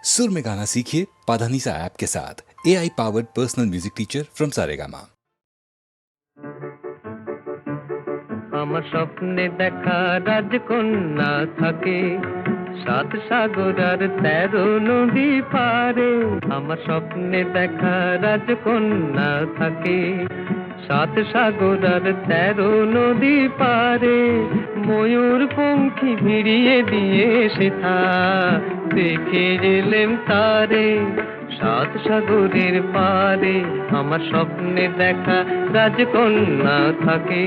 सुर में गाना सीखिए पाधानीसा ऐप के साथ। AI powered personal music teacher from Saregama. আমার স্বপ্নে দেখা রাজকন্যা থাকে 7 সাগর আর 13 নদী পারে। আমার স্বপ্নে দেখা রাজকন্যা থাকে 7 সাগর আর 13 নদী পারে। ময়ূর পঙ্খী ভিড়িয়ে দিয়ে সেথা দেখে এলেম তারে 7 সাগরের পারে। আমার স্বপ্নে দেখা রাজকন্যা থাকে।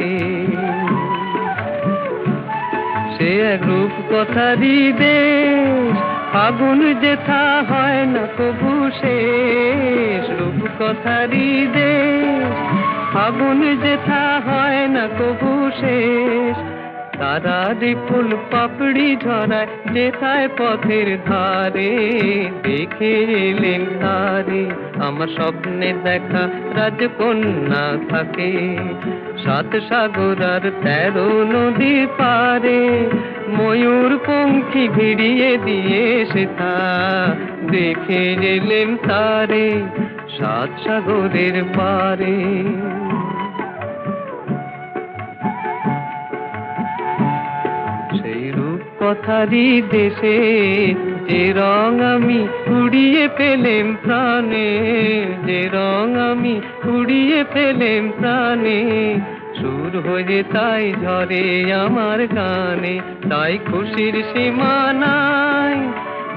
সে এক রূপ কথারই দেশ, ফাগুন যেথা হয় না কবু শেষ। রূপ কথারই দেশ, ফাগুন যেথা হয় না কবু শেষ। তারারি ফুল পাপড়ি ঝরায় যেথায় পথের ধারে দেখে এলেন তারে। আমার স্বপ্নে দেখা রাজকন্যা থাকে 7 সাগর আর 13 নদী পারে। ময়ূর পঙ্খী ভিড়িয়ে দিয়ে সেথা দেখে এলেন তারে 7 সাগরের পারে। সেই রূপ কথারই দেশে যে রং আমি কুড়িয়ে পেলেম প্রাণে, যে রং আমি কুড়িয়ে পেলেম প্রাণে। সুর হয়ে তাই ঝরে আমার গানে, তাই খুশির সীমা নাই।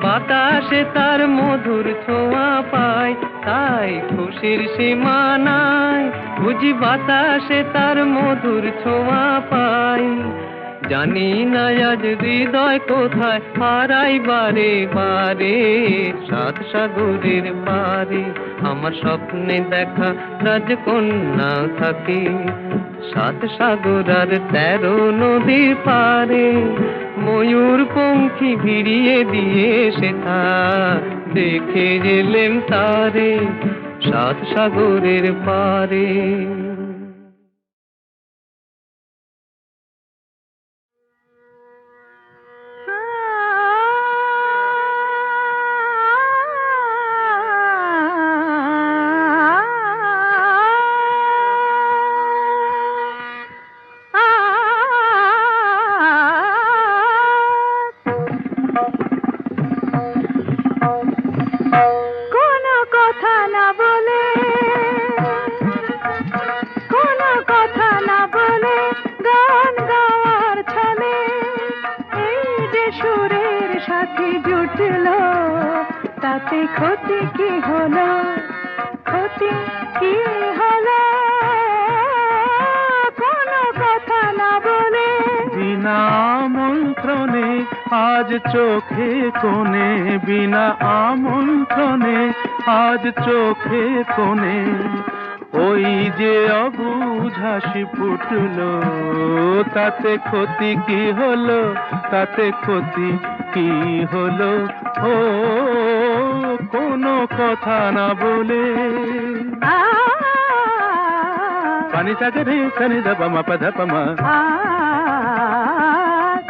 বাতাসে তার মধুর ছোঁয়া পায়, তাই খুশির সীমা নাই। বুঝি বাতাসে তার মধুর ছোঁয়া পাই। জানি না আজ হৃদয় কোথায় হারাই বারে বারে 7 সাগরের পারে। আমার স্বপ্নে দেখা রাজকন্যা থাকে 7 সাগর আর 13 নদীর পারে। ময়ূর পঙ্খী ভিড়িয়ে দিয়ে সেথা দেখে এলেম তারে 7 সাগরের পারে। তাতে ক্ষতি কি হলো, ক্ষতি কি হলো? কোনো কথা না বলে বিনা আমন্ত্রণে আজ চোখে কোণে, বিনা আমন্ত্রণে আজ চোখে কোণে ওই যে অবুঝ হাসি ফুটলো। তাতে ক্ষতি কি হলো, তাতে ক্ষতি কি হলো? ও কোনো কথা না বলে। পানি সাগরে সনি ধপ ম পধ পম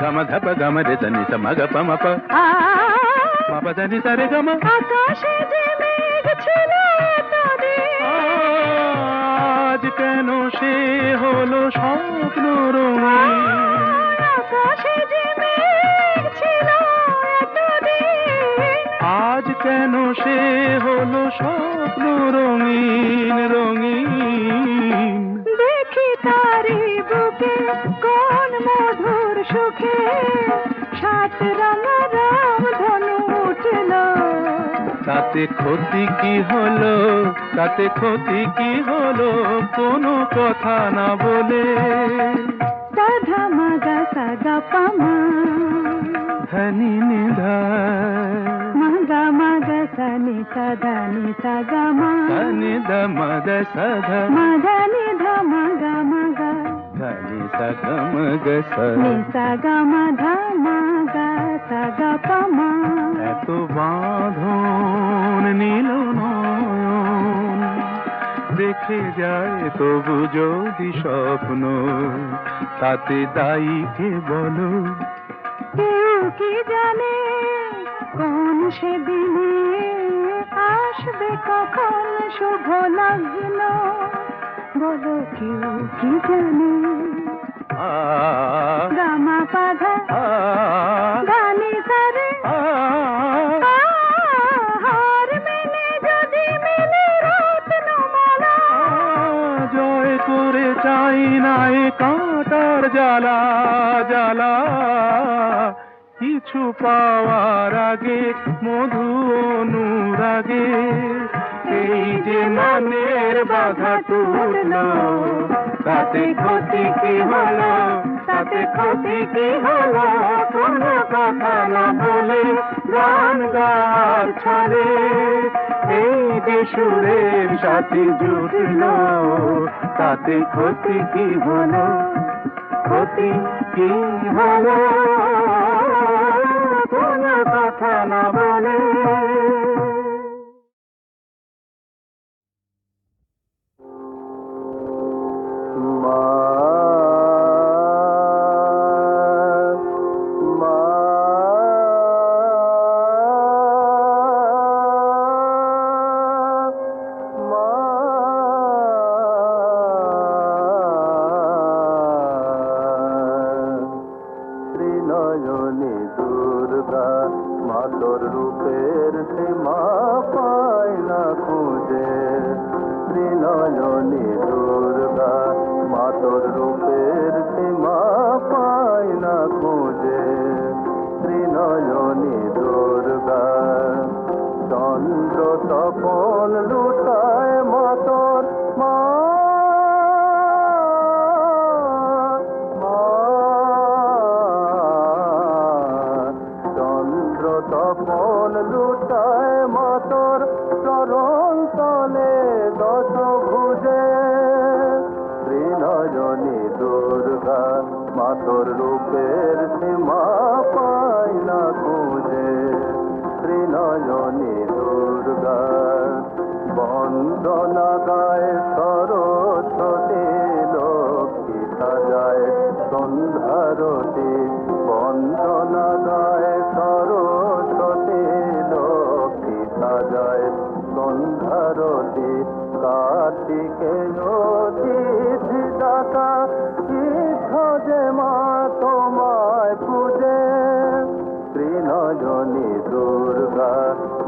গম ধপ গম রে সনি সম গ পম প ম পধ নি সরে গম। আকাশে যে মেঘ ছিল এতদিন, আজ কেন সে হলো স্বপ্ন রঙিন? আকাশে যে মেঘ ছিল এতদিন, আজ কেন সে হলো স্বপ্ন রঙিন রঙিন? দেখি তারি বুকে কোন মধুর সুখে 7 রঙা রাম ধনু উঠল। তাতে ক্ষতি কি হলো, তাতে ক্ষতি কি হলো? কোনো কথা না বলে। সাধা মাগা সাগা পামা ধনি নিধা মাগা মাগা সানি সাধা নি সাগা মা ধনি দ মদ সধ মাগা নি ধা মাগা মাগা ধনি সগ মগ স। নি সাগা মা ধা মাগা সাগা পামা। এত বাঁধন নীল নয়ন দেখে যায় তবু যদি স্বপ্ন, তাতে দায়ী কে বলো? কেউ কি জানে কোন সেদিনে আসবে কখন শুভ লগ্ন বলো কেউ কি জানে আ গামা পাধা আ গানে সারে আ হার মেলে যদি মেলে রত্নমালা জয় করে চাই নাই কাঁটার জ্বালা জ্বালা কিছু পাওয়ার আগে মধু অনুরাগে এই যে মনের বাধা টুটলো তাতে ক্ষতি কি হলো তাতে ক্ষতি কি হলো কোনো কথা না বলে গান গাওয়ার ছলে এই যে সুরের সাথে জুটলো তাতে ক্ষতি কি হলো ক্ষতি কি হলো কোনো কথা না বলে নয়নে দুর্গা মাতর রূপের সীমা পায় না খুঁজে নয়নে দুর্গা মাতর রূপের সীমা পায় না খুঁজে নয়নে দুর্গা চন্দ্র তপন লুটায় মাতর মা তপন লুটায় মাতর চরণ তলে দশ ভুজে শ্রীনয়নী দুর্গা মাতর রূপের সীমা পায় না খুঁজে শ্রীনয়নী দুর্গা বন্দনা গায় সরস্বতী লক্ষ্মী সাজায় সন্ধ্যারতি বন্দনা গায় সরস্বতী লক্ষ্মী সাজায় সন্ধ্যারতি কার্তিকে অতিথি দাতা যে মা তোমায় পূজে শ্রীনয়নী দুর্গা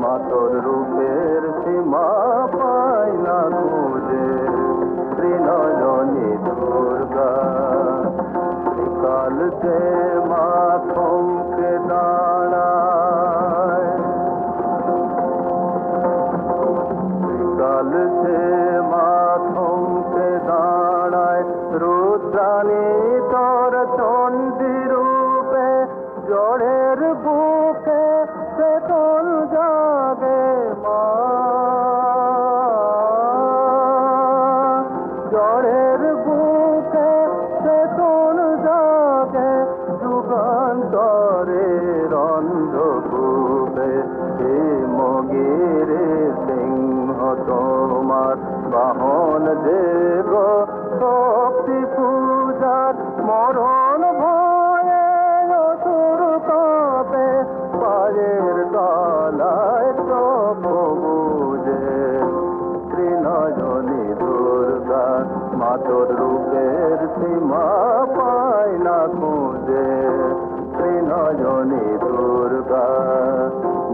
মাতর রূপের সীমা পায় না খুঁজে শ্রীনয়নী দুর্গা কাল যে মা থমকে দাঁড়ায় কাল যে মা থমকে দাঁড়ায় রুদ্রাণী তোর চণ্ডী রূপে জড়ের বুকে চেতন জাগে মা জড়ের বুকে চেতন জাগে যুগান্তরে রন্ধকূপে হে মগিরে সিংহ তোমার বাহন দেব শক্তি পূজার মরণ ভয়ে অসুর কাপে পায়ের তলায় তপ বুঝে শ্রীনয়নী দুর্গা মাতর রূপের সীমা পায় না খুঁজে শ্রীনয়নী দুর্গা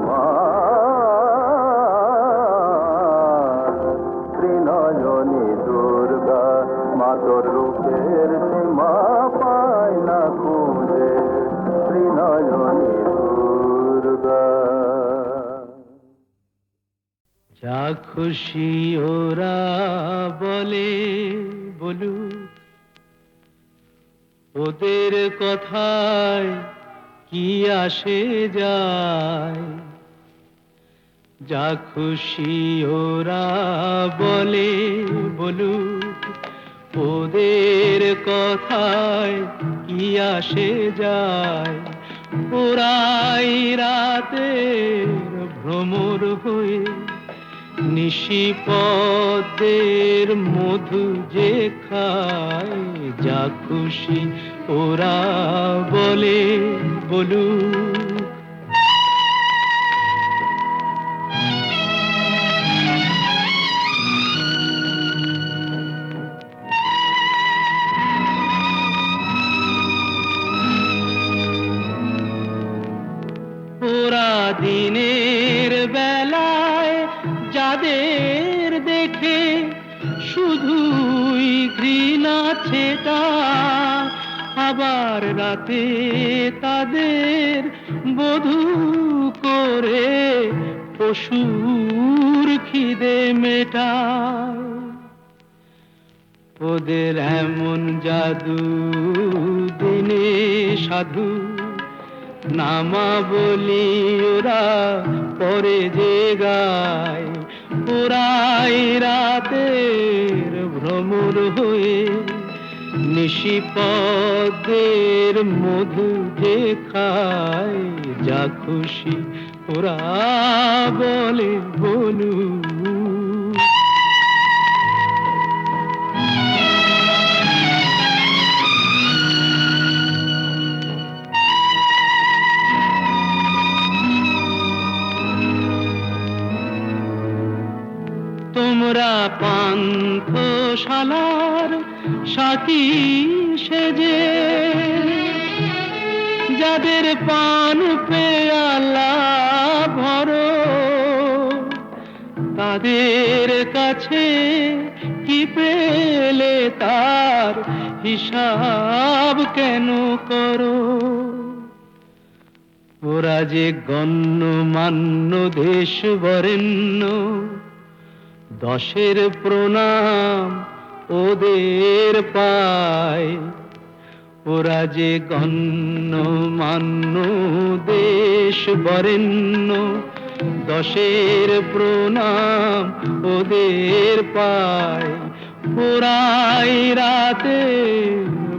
মা শ্রীনয়নী দুর্গা মাতর রূপের সীমা পায় না খুঁজে শ্রীনয়নী দুর্গা যা খুশি ওরা বলে বলুক ওদের কথায় কি আসে যায় যা খুশি ওরা বলে বলুক ওদের কথায় কি আসে যায় ওরাই রাতের ভ্রমর হয়ে নিশিপদের মধু যে খায় যা খুশি ওরা বলে বলুক দিনের বেলায় যাদের দেখে শুধুই ঘৃণা ছেটা, আবার রাতে তাদের বধূ করে পশুর খিদে মেটায়। ওদের এমন জাদু দিনে সাধু নামা বলি ওরা পরে যে গায়, ওরাই রাতের ভ্রমর হয়ে নিশিপদের মধু যে খায়, যা খুশি ওরা বলে বলু। তোমরা পান্থশালার সাথী সেজে যাদের পান পেয়ালা ভরো, তাদের কাছে কি পেলে তার হিসাব কেন করো? ওরা যে গণ্যমান্য দেশ বরেণ্য, দশের প্রণাম ওদের পায়। ওরা যে গণ্যমান্য দেশ বরেণ্য, দশের প্রণাম ওদের পায়। ওরাই রাতে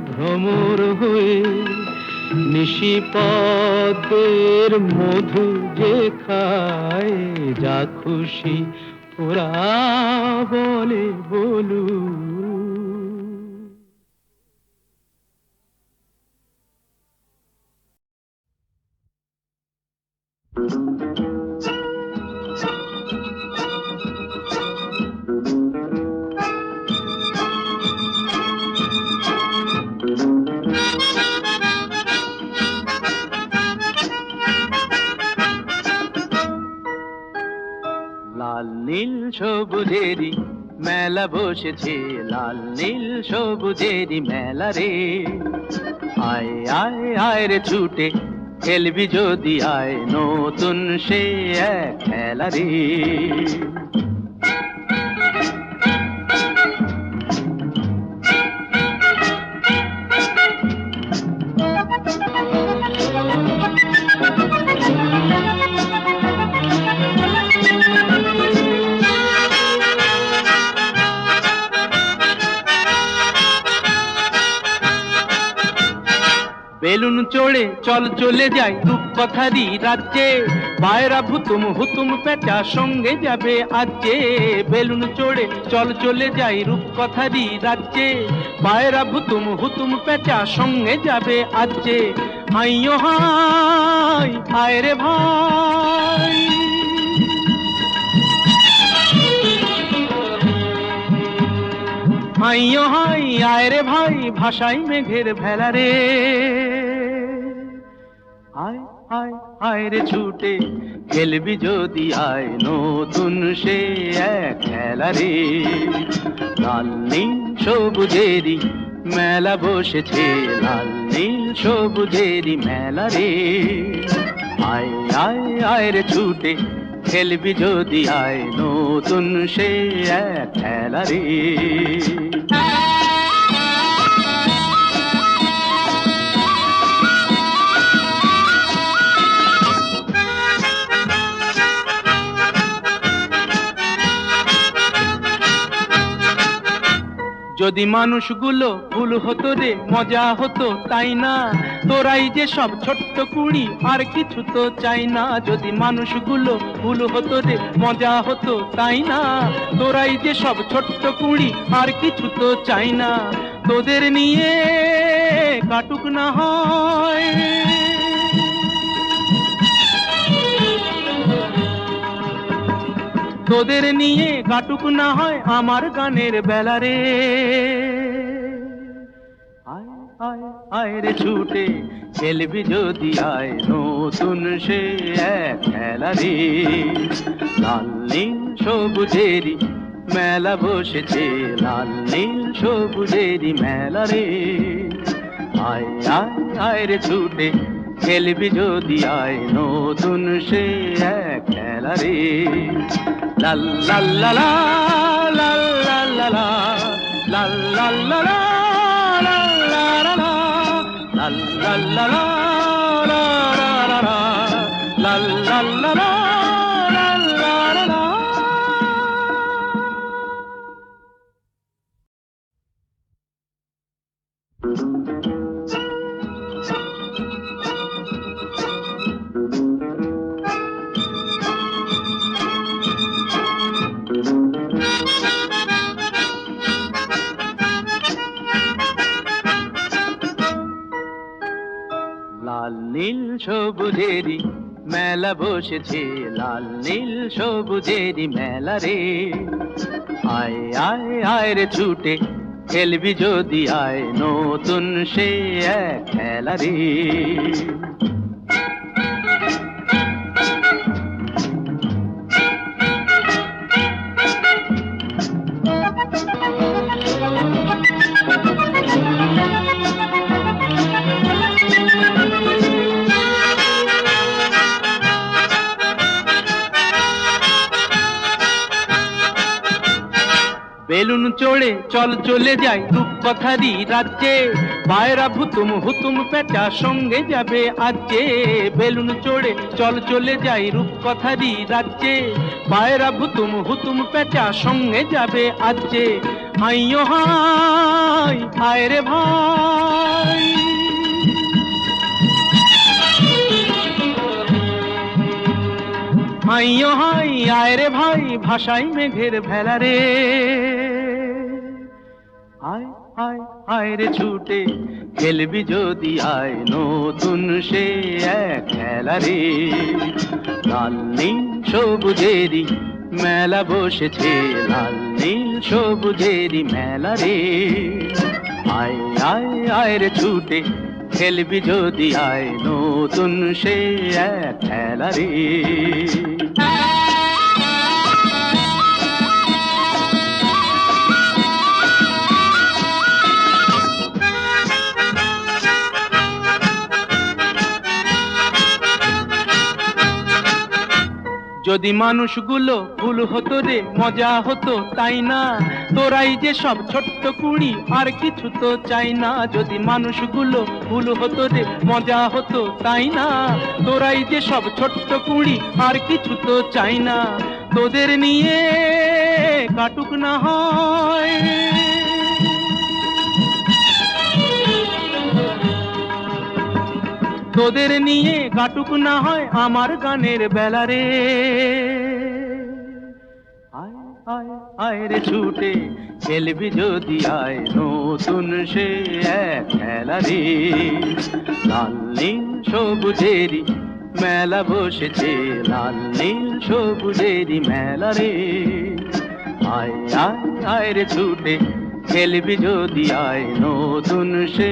ভ্রমর হয়ে নিশিপদের মধু যে খায়, যা খুশি ওরা বলে বলু। লাল নীল সবুজেরই মেলা বসেছে, লাল নীল সবুজেরই মেলা রে। আয় আয় আয় রে ছুটে খেলবি যদি আয়, নতুন সে এক খেলা রে। বেলুন চড়ে চল চলে যাই রূপকথারই রাজ্যে, পায়রা ভুতুম হুতুম পেটা সঙ্গে যাবে আজকে। বেলুন চড়ে চল চলে যাই রূপকথারই রাজ্যে, পায়রা ভুতুম হুতুম পেটা সঙ্গে যাবে আজকে। হাইও হাই হায় রে ভাই, হাইও হাই আয় রে ভাই, ভাষাই মেঘের ভেলা রে। আয় আয় আয় রে ছুটে খেলবি যদি আয়, নতুন সে এক খেলা রে। লাল নীল সবুজেরই মেলা বসেছে, লাল নীল সবুজেরই মেলা রে। আয় আয় আয় রে ছুটে খেলবি যদি আয়, নতুন সে এক খেলা রে। যদি মানুষগুলো ফুল হতো রে মজা হতো তাই না, তোরাই যে সব ছোট্ট কুড়ি আর কিছু তো চাই না। যদি মানুষগুলো ফুল হতো রে মজা হতো তাই না, তোরাই যে সব ছোট্ট কুড়ি আর কিছু তো চাই না। তোদের নিয়ে কাটুক না হয় তোদের নিয়ে কাটুক না হয় আমার গানের বেলা রে। আয় আয় আয় রে ছুটে খেলবি যদি আয় নতুন সে এক খেলা রে লাল নীল সবুজেরই মেলা বসেছে লাল নীল সবুজেরই মেলা রে আয় আয় আয় রে ছুটে খেলবি যদি আয় নতুন সে এক খেলা রে লাল লাল লা লা লাল লাল লা লা লাল লাল লা লা লাল লা লা লা লাল লাল লা লা লা লা লা লাল লাল লা লা লাল লা লা লা। লাল নীল সবুজেরই মেলা বসেছে লাল নীল সবুজেরই মেলা রে আয় আয় আয় রে ছুটে খেলবি যদি আয় নতুন সে এক খেলা রে বেলুন চড়ে চল চলে যাই রূপকথারই রাজ্যে পায়রা ভুতুম হুতুম পেঁচা সঙ্গে যাবে আজকে বেলুন চড়ে চল চলে যাই রূপকথারই রাজ্যে পায়রা ভুতুম হুতুম পেঁচা সঙ্গে যাবে আজকে হাইও হাই হায় রে ভাই হাইও হাই আয় রে ভাই ভাষাই মেঘের ভেলা রে আয় আয় আয় রে ছুটে খেলবি যদি আয় নতুন সে এক খেলা রে লাল নীল সবুজেরই মেলা বসেছে লাল নীল সবুজেরই মেলা রে আয় আয় আয় রে ছুটে খেলবি যদি আয় নতুন সে এক খেলা রে যদি মানুষগুলো ভুল হতো রে মজা হতো তাই না তোরাই যে সব ছোট্ট কুড়ি আর কিছু তো চাই না যদি মানুষগুলো ভুল হতো রে মজা হতো তাই না তোরাই যে সব ছোট্ট কুড়ি আর কিছু তো চাই না তোদের নিয়ে কাটুক না হয় তোদের নিয়ে কাটুক না হয় আমার গানের বেলা রে আয় আয় আয় রে ছুটে খেলবি যদি আয় নতুন সে এক খেলা রে লাল নীল সবুজেরই মেলা বসেছে লাল নীল সবুজেরই মেলা রে আয় আয় আয় রে ছুটে খেলবি যদি আয় নতুন সে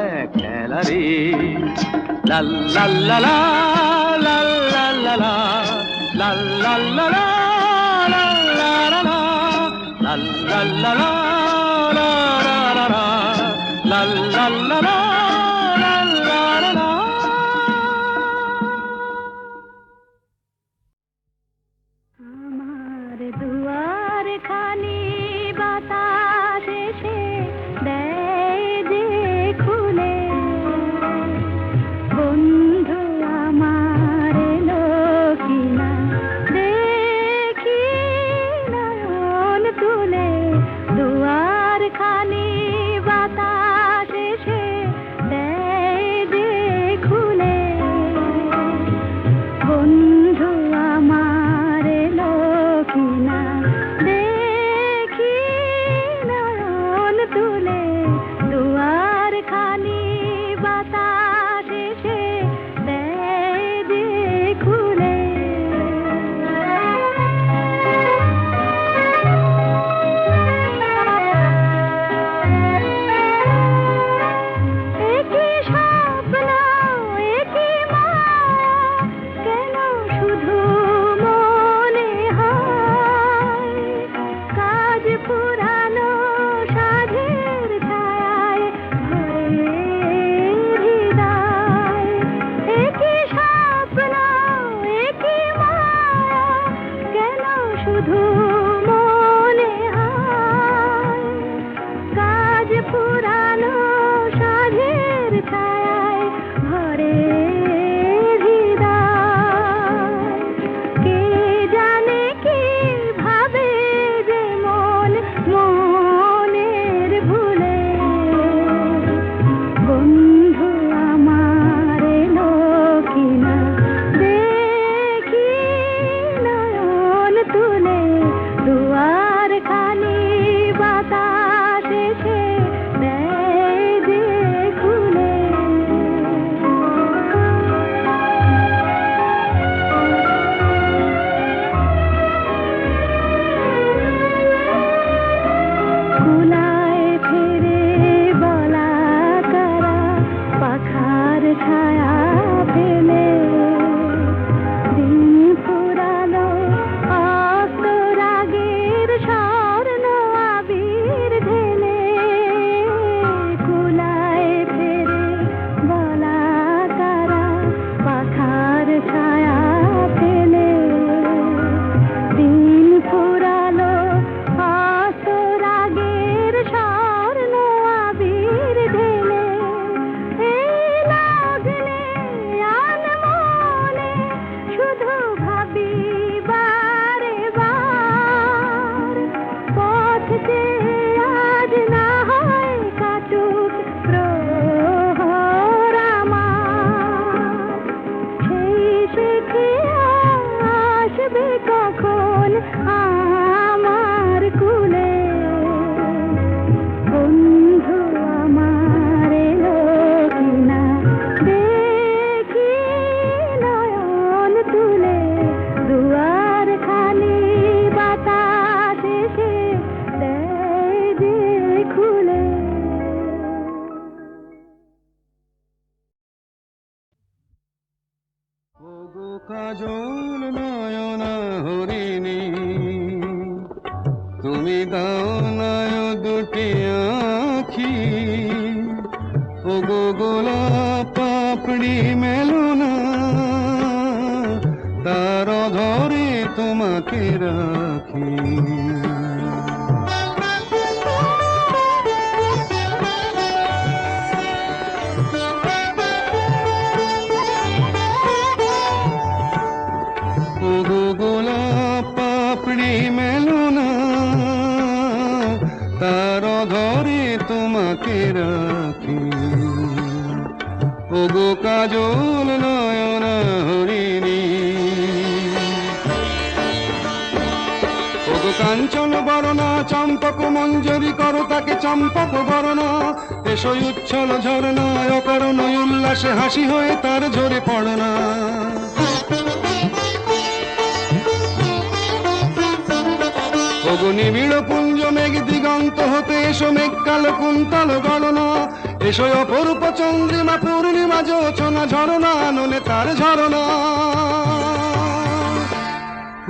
এক খেলা রে লাল লাল লা লা লাল লাল লা লা লাল লাল লা লা লাল লা লা লা লাল লাল লা লা লা লা লা লাল লাল লা লা লাল লা লা লা। আমার দুয়ার খানি বাতাস এসে দেয় যে খুলে বন্ধু আমার এলো কিনা দেখি নয়ন তুলে দুয়ার খানি বাতাস এসে দেয় যে খুলে বন্ধু আমার এলো কিনা দেখি তুমি দাও না দুটি আখি, ও গো গোলাপ পাপড়ি মেলো না, তার ধরে তোমাকে রাখি। ও গো গোলাপ পাপড়ি মেলো না, তার ধরে তোমাকে রাখি। ও গো কাজল নয়ন হরিণী, ও গো কাঞ্চন বরণা চম্পক মঞ্জরি করো তাকে চম্পক বরণা, এসো উচ্ছল ঝরনা অকারণ উল্লাসে হাসি হয়ে তার ঝরে পড়না। ওগো নিবিড় পুঞ্জ মেঘ দিগন্ত হতে এসো মেঘ কালো কুন্তল গণনা, এসো অপরূপ চন্দ্রিমা পূর্ণিমা যোচনা ঝরনা নলে তার ঝরনা।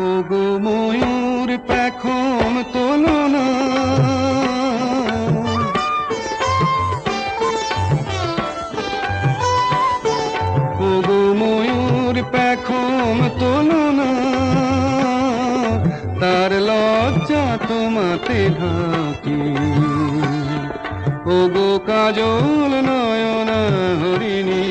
ওগো ময়ূর পেখম তোলো না, ওগো ময়ূর পেখম তোলো না, তার লজ্জা তোমাতে ঢাকি। ও গো কাজল নয়ন হরিণী,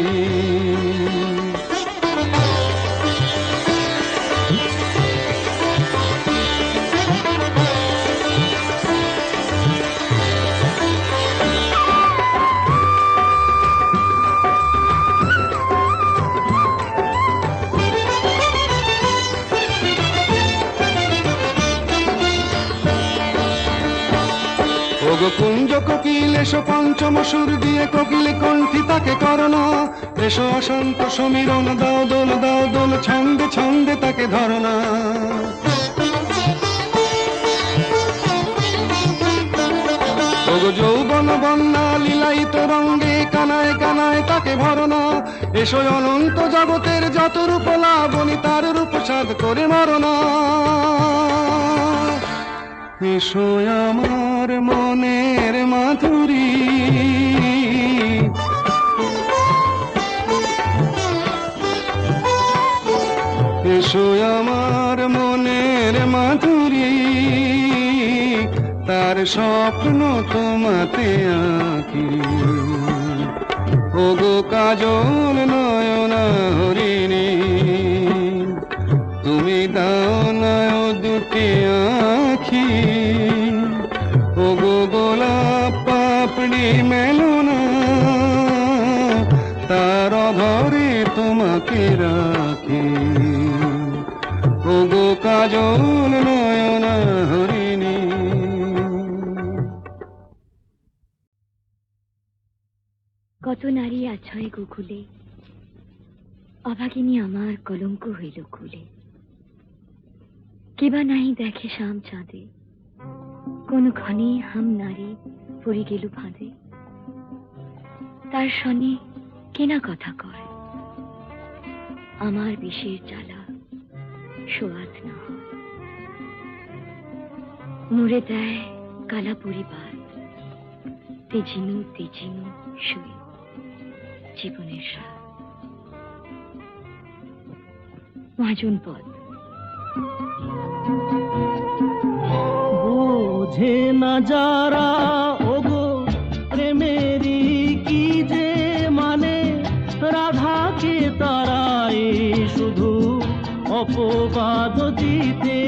ওগো কুঞ্জ কোকিল এসো পঞ্চম সুর দিয়ে কোকিল কণ্ঠী তাকে করোনা, এসো অশান্ত সমীরণ দাও দোল ছন্দে ছন্দে তাকে ধরনা। ওগো যৌবন বন্যা লীলায়িত রঙ্গে কানায় কানায় তাকে ভরনা, এসো অনন্ত জগতের যত রূপ লাবণী তার রূপ সাধ করে মরনা। এসো আমার মনের মাধুরী, এসো আমার মনের মাধুরী, তার স্বপ্ন তোমাতে আঁকি। ওগো কাজল নয়ন হরিণী, তুমি দাও না দুটি আখি, ওগো গোলাপ পাপড়ি মেলো না, তার ধরে তোমাকে রাখি। ওগো কাজল নয়ন হরিণী। কত নারী আছয় গোকুলে, অভাগিনী আমার কলঙ্ক হইল খুলে। কেবা নাই দেখে শাম চাঁদে, কোন ক্ষণে হাম নারী পড়ে গেল ফাঁদে। তার সনে কেনা কথা কয়, আমার বিষের জ্বালা সোয়াদ না হয়। মুড়ে দেয় কালা পরিবার, তেজিনু তেজিনু শুয়ে জীবনের স্বাদ। মহাজন পদ। বোঝে না যারা ওগো প্রেমেরই কি যে মানে, রাধাকে তারাই শুধু অপবাদ দিতে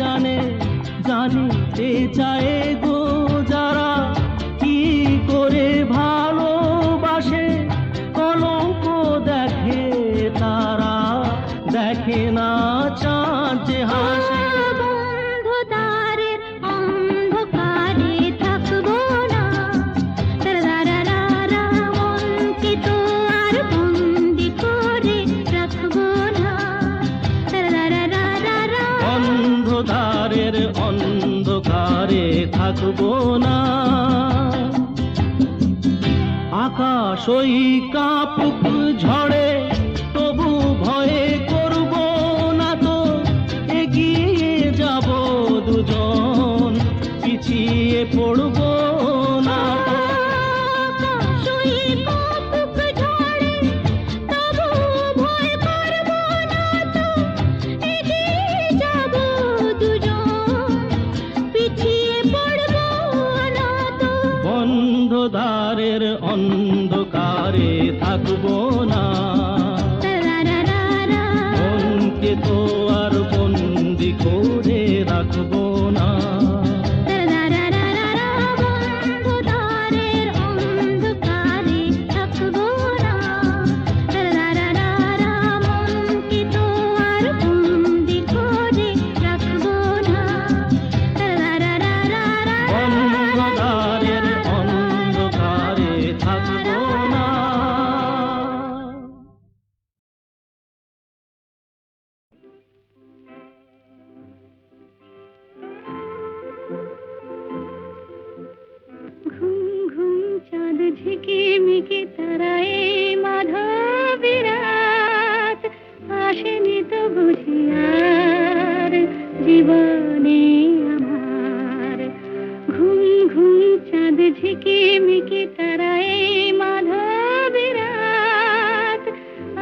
জানে। জানিতে চায় গো যারা কি করে ভালোবাসে, কলঙ্ক দেখে তারা দেখে না চাঁদ যে হাসে। অন্ধকারের অন্ধকারে থাকবো না, আকাশ ওই কাপুক ঝড়ে তবু ভয়ে করব না তো। এগিয়ে যাব দুজন পড়বো না তো। আকাশই কাঁপুক ঝড়ে, তবু ভয় পারবো না তো। এগিয়ে যাব দুজন, পিছিয়ে পড়বো না তো। বন্ধ দ্বারের অন্ধকারে থাকবো না, তারারারারা, মনকে তো আর বন্দি করে রাখবো না। তারারারারা, বন্ধ দ্বারের অন্ধকারে থাকবো না। তারারারারা, মনকে তো আর বন্দি করে রাখবো না। তারারারারা, বন্ধ দ্বারের অন্ধকারে থাকবো না। ঘুম ঘুম চাঁদ ঝিকিমিকি তারায় মাধবী রাত, আসেনি তো বুঝি আর জীবনে আমার। ঘুম ঘুম চাঁদ ঝিকিমিকি তারায় মাধবী রাত,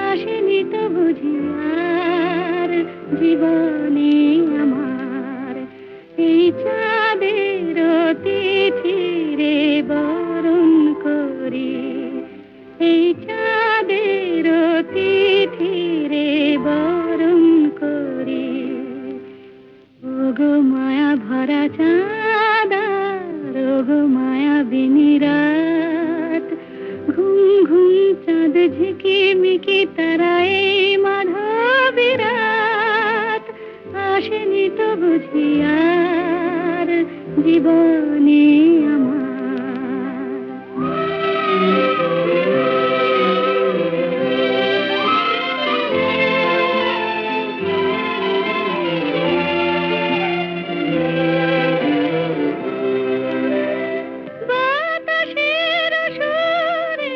আসেনি তো বুঝি আর জীবনে আমার। এই চাঁদের তিথিরে বরণ করি, এই চাঁদের তিথিরে বরণ করি। ওগো মায়া ভরা চাঁদা, ওগো মায়া বিনি রাত, ঘুম ঘুম চাঁদ ঝিকিমিকি তারায় মাধবী রাত, আসেনি তো বুঝি আর জীবনে আমার। বাতাসের সুরে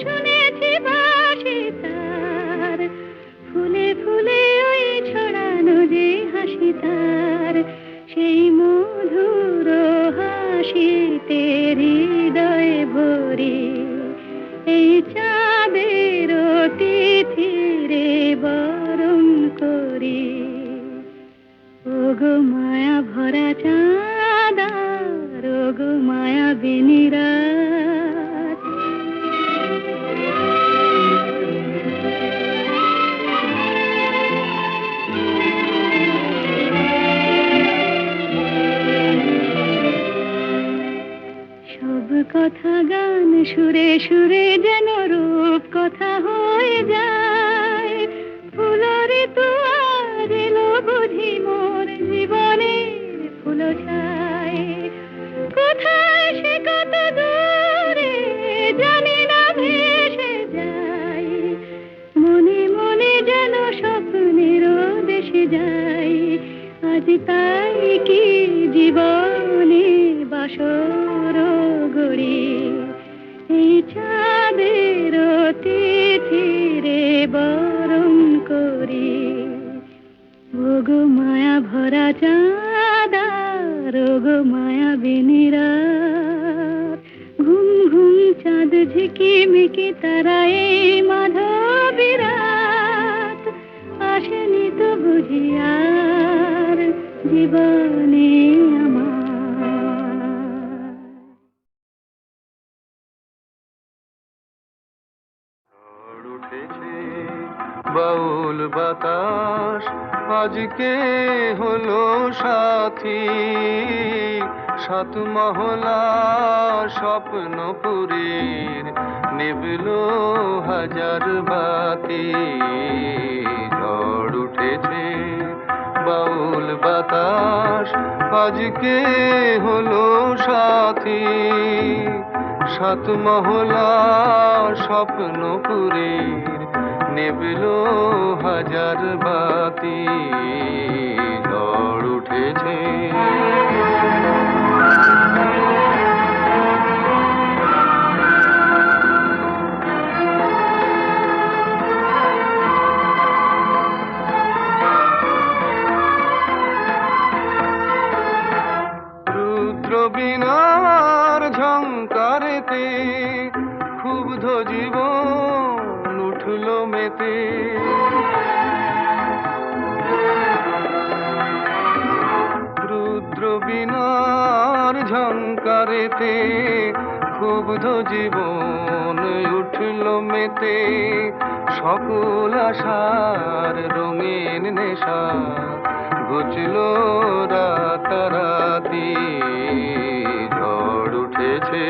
শুনেছি বাঁশি তার, ফুলে ফুলে ওই ছড়ানো যে হাসি তার, সেই মধুর হাসিতে হৃদয় ভরে। এই চাঁদের তিথিরে বরণ করি, ওগো মায়া ভরা চাঁদা, ওগো মায়া বিনি রাত। সব কথা গান সুরে সুরে যেন রূপ কথা হয়ে যায়। ফুলরে তো আর এলো বুঝি মোর জীবনের ফুল ছায়। কোথায় সে কত দূরে জানি না ভেসে যায়, মনে মনে যেন স্বপ্নের দেশে যাই। আজ তাই কি জীবনে বাসর গড়ি, এই চাঁদের তিথিরে বরণ করি। ওগো মায়া ভরা চাঁদা, ওগো মায়া বিনি রাত, ঘুম ঘুম চাঁদ ঝিকিমিকি তারায় মাধবী রাত, আসেনি তো বুঝি আর জীবনে আমার। ঝড় উঠেছে বাউল বাতাস, আজকে হলো সাথী। সাত মহলা স্বপ্নপুরীর নিবলো হাজার বাতি। ঝড় উঠেছে বাউল বাতাস, আজকে হলো সাথী। সাত মহলা স্বপ্নপুরীর নিবলো হাজার বাতি। ঝড় উঠেছে রুদ্র বিনা ঝঙ্কারেতে, রুদ্র বীণার ঝঙ্কারেতে ক্ষুব্ধ জীবন উঠল মেতে, সকল আশার রঙিন নেশা ঘুচল রাতারাতি, ঝড় উঠেছে।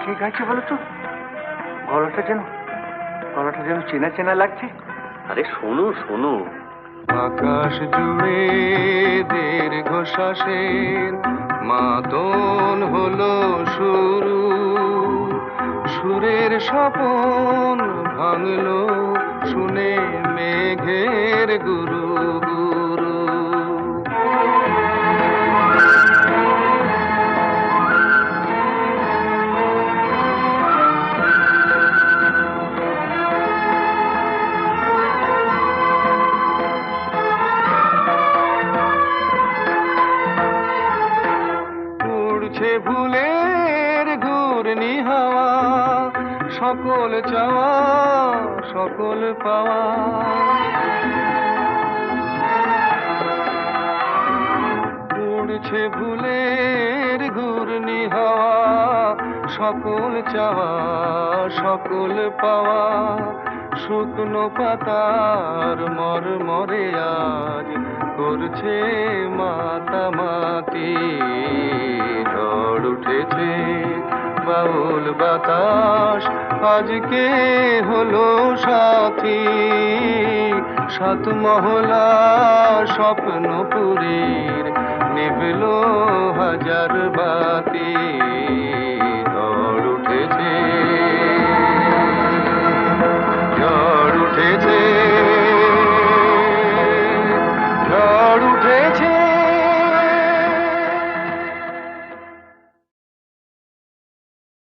ঠিক আছে বলো তো, গলাটা যেন চেনা চেনা লাগছে। আরে শোনো শোনো, আকাশ জুড়ে দীর্ঘশ্বাসের মাতন হলো শুরু, সুরের স্বপন ভাঙলো শুনে মেঘের গুরু গুরু। উড়ছে ভুলের ঘূর্ণি হাওয়া, সকল চাওয়া সকল পাওয়া, উড়ছে ভুলের ঘূর্ণি হাওয়া, সকল চাওয়া সকল পাওয়া, শুকনো পাতার মরমরে আজ করছে মাতামাতি, ঝড় উঠেছে বাউল বাতাস আজকে হলো সাথী, সাত মহলা স্বপ্নপুরীর নিভল হাজার বাতি, ঝড় উঠেছে ঝড় উঠেছে।